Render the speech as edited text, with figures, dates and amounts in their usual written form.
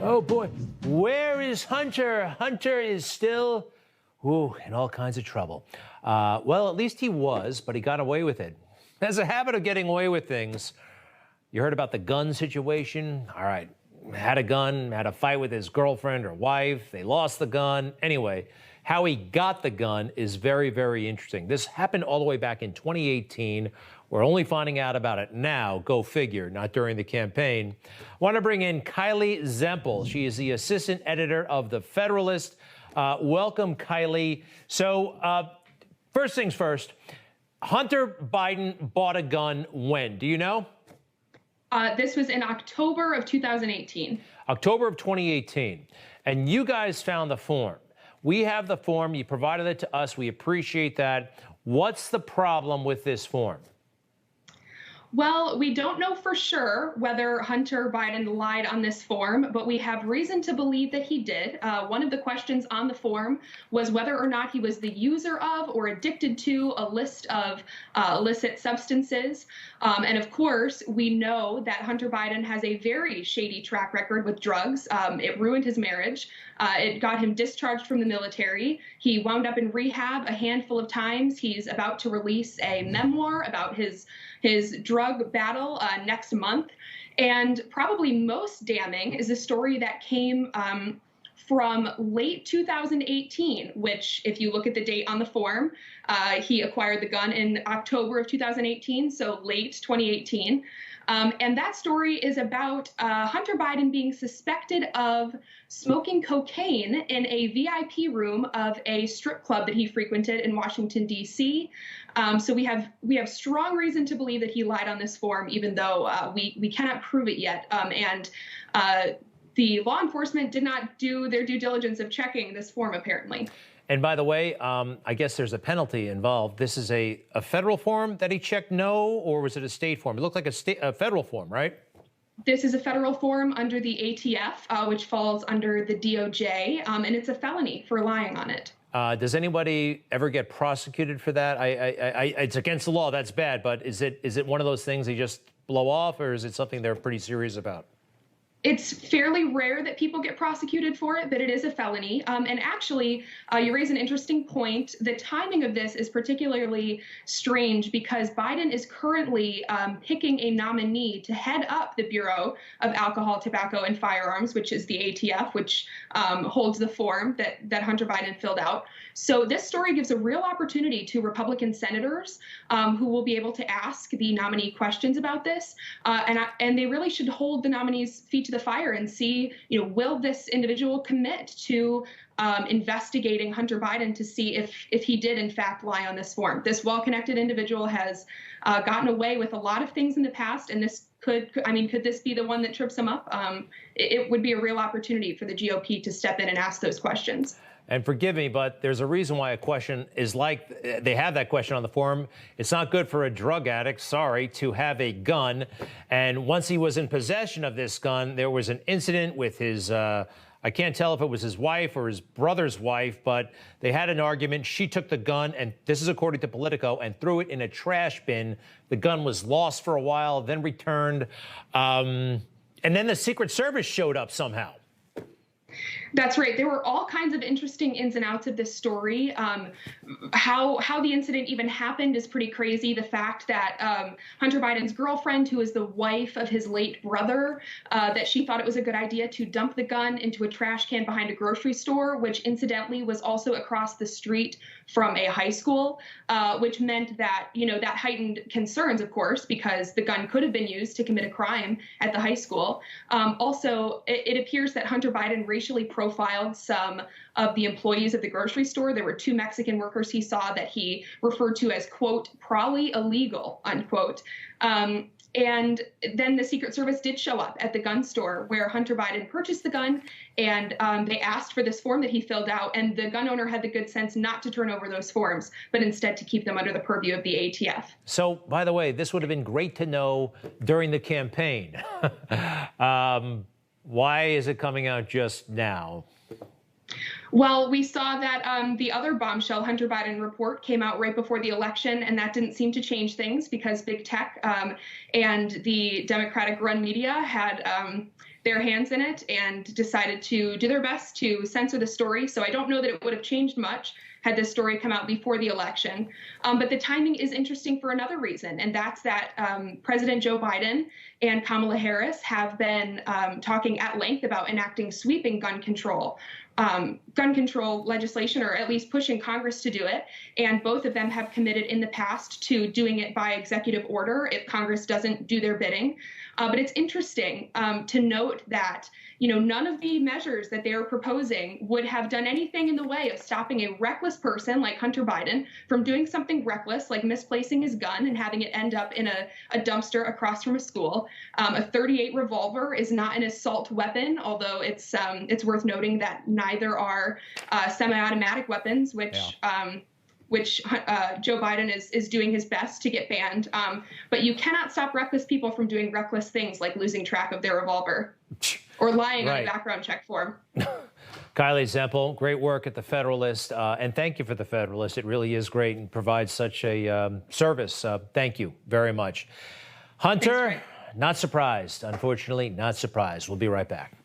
Oh boy, where is Hunter? Hunter is still, in all kinds of trouble. Well, at least he was, but he got away with it. Has a habit of getting away with things. You heard about the gun situation? All right, had a gun, had a fight with his girlfriend or wife. They lost the gun. Anyway, how he got the gun is very, very interesting. This happened all the way back in 2018. We're only finding out about it now, go figure, not during the campaign. I want to bring in Kylee Zempel. She is the assistant editor of the Federalist. Welcome, Kylee. So first things first, Hunter Biden bought a gun when? Do you know? This was in October of 2018. October of 2018. And you guys found the form. We have the form. You provided it to us. We appreciate that. What's the problem with this form? Well, we don't know for sure whether Hunter Biden lied on this form, but we have reason to believe that he did. One of the questions on the form was whether or not he was the user of or addicted to a list of illicit substances. And of course, we know that Hunter Biden has a very shady track record with drugs. It ruined his marriage. It got him discharged from the military. He wound up in rehab a handful of times. He's about to release a memoir about his drug battle next month. And probably most damning is a story that came from late 2018, which, if you look at the date on the form, he acquired the gun in October of 2018, so late 2018. And that story is about Hunter Biden being suspected of smoking cocaine in a VIP room of a strip club that he frequented in Washington, D.C. So we have strong reason to believe that he lied on this form, even though we cannot prove it yet. And the law enforcement did not do their due diligence of checking this form, apparently. And by the way, I guess there's a penalty involved. This is a federal form that he checked, no, or was it a state form? It looked like a federal form, right? This is a federal form under the ATF, which falls under the DOJ, and it's a felony for lying on it. Does anybody ever get prosecuted for that? It's against the law. That's bad. But is it one of those things they just blow off, or is it something they're pretty serious about? It's fairly rare that people get prosecuted for it, but it is a felony. And actually, you raise an interesting point. The timing of this is particularly strange because Biden is currently picking a nominee to head up the Bureau of Alcohol, Tobacco, and Firearms, which is the ATF, which holds the form that Hunter Biden filled out. So this story gives a real opportunity to Republican senators who will be able to ask the nominee questions about this. And they really should hold the nominee's feet to the fire and see, will this individual commit to investigating Hunter Biden to see if he did, in fact, lie on this form. This well-connected individual has gotten away with a lot of things in the past, and this could this be the one that trips him up? It would be a real opportunity for the GOP to step in and ask those questions. And forgive me, but there's a reason why a question is like, they have that question on the form. It's not good for a drug addict, sorry, to have a gun. And once he was in possession of this gun, there was an incident with his, I can't tell if it was his wife or his brother's wife, but they had an argument. She took the gun, and this is according to Politico, and threw it in a trash bin. The gun was lost for a while, then returned. And then the Secret Service showed up somehow. That's right. There were all kinds of interesting ins and outs of this story. How the incident even happened is pretty crazy. The fact that Hunter Biden's girlfriend, who is the wife of his late brother, that she thought it was a good idea to dump the gun into a trash can behind a grocery store, which incidentally was also across the street from a high school, which meant that, that heightened concerns, of course, because the gun could have been used to commit a crime at the high school. Also, it appears that Hunter Biden racially profiled some of the employees of the grocery store. There were 2 Mexican workers he saw that he referred to as, quote, probably illegal, unquote. And then the Secret Service did show up at the gun store where Hunter Biden purchased the gun, and they asked for this form that he filled out, and the gun owner had the good sense not to turn over those forms, but instead to keep them under the purview of the ATF. So, by the way, this would have been great to know during the campaign. Why is it coming out just now? Well, we saw that the other bombshell Hunter Biden report came out right before the election, and that didn't seem to change things because big tech and the Democratic-run media had their hands in it and decided to do their best to censor the story. So I don't know that it would have changed much had this story come out before the election. But the timing is interesting for another reason, and that's that President Joe Biden and Kamala Harris have been talking at length about enacting sweeping gun control legislation, or at least pushing Congress to do it. And both of them have committed in the past to doing it by executive order if Congress doesn't do their bidding. But it's interesting to note that, none of the measures that they are proposing would have done anything in the way of stopping a reckless person like Hunter Biden from doing something reckless, like misplacing his gun and having it end up in a dumpster across from a school. A .38 revolver is not an assault weapon, although it's worth noting that neither are semi-automatic weapons, which Joe Biden is doing his best to get banned. But you cannot stop reckless people from doing reckless things like losing track of their revolver or lying on a background check form. Kylee Zempel, great work at the Federalist, and thank you for the Federalist. It really is great and provides such a service. Thank you very much. Hunter, not surprised. Unfortunately, not surprised. We'll be right back.